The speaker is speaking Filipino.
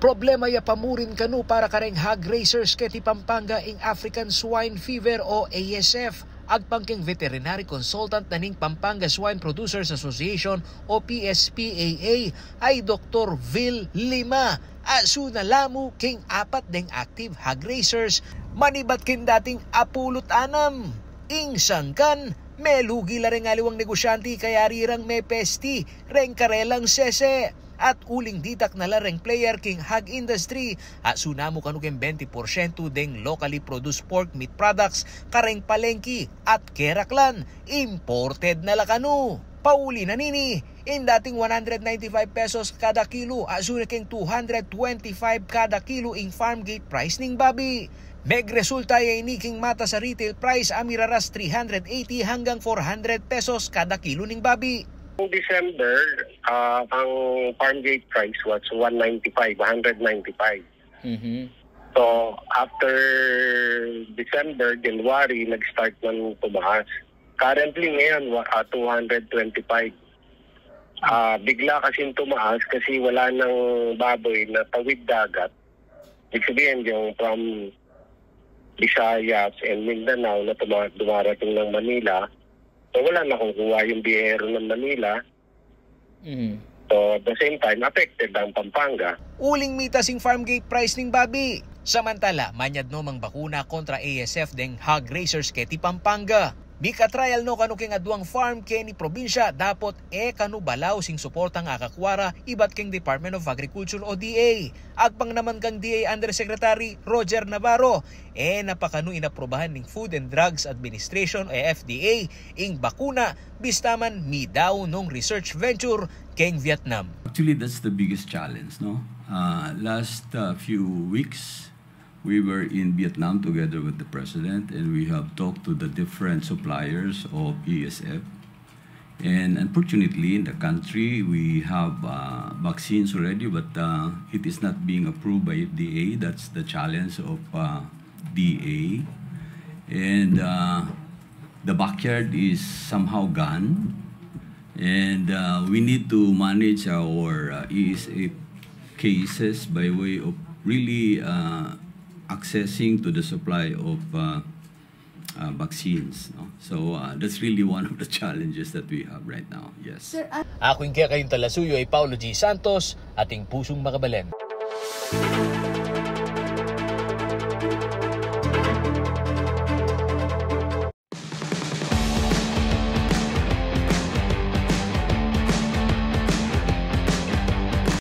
Problema ya pamurin kanu para kareng hog racers keti Pampanga ing African Swine Fever o ASF. Agpangking veterinary consultant na ning Pampanga Swine Producers Association o PSPAA ay Dr. Vil Lima. Asu na lamu king apat deng active hog racers manibat kin dating apulot anam. Ing sangkan melugi la ring aliwang negosyante kaya rirang may pesti reng karelang sese. At uling ditak na lareng player king hog industry at sunamo kanukin 20% deng locally produced pork meat products kareng palengki at keraklan imported na lakanu. Pauli na nini in dating 195 pesos kada kilo at sunaking 225 kada kilo ing farm gate price ning babi. Megresulta ay iniking mata sa retail price amiraras 380 hanggang 400 pesos kada kilo ning babi. In December, ang farm gate price was 195. So, after December, January, nag-start ng tumaas. Currently ngayon, 225. Bigla kasing tumaas kasi wala nang baboy na tawid dagat. Ibig sabihin yung from Visayas and Mindanao na dumarating ng Manila. So wala na kukuha yung biyahero ng Manila. So at the same time, affected ang Pampanga. Uling mitasing farm gate price ning babi. Samantala, manyad no mang bakuna kontra ASF deng hog racers keti Pampanga. Bika trial no kanu king aduang farm keni probinsya dapot kanu balaw sing suportang akakwara ibat king Department of Agriculture o DA. Agpang naman kang DA Undersecretary Roger Navarro napakanu inaprobahan ning Food and Drugs Administration o FDA ing bakuna bistaman mi daw nung research venture king Vietnam. Actually, that's the biggest challenge, no? Last few weeks we were in Vietnam together with the president, and we have talked to the different suppliers of ESF. And unfortunately, in the country, we have vaccines already, but it is not being approved by FDA. That's the challenge of DA. And the backyard is somehow gone. And we need to manage our ESF cases by way of really accessing to the supply of vaccines. No? So that's really one of the challenges that we have right now. Yes. Ako yung kaya kayong talasuyo ay Paulo G. Santos, ating pusong makabalen.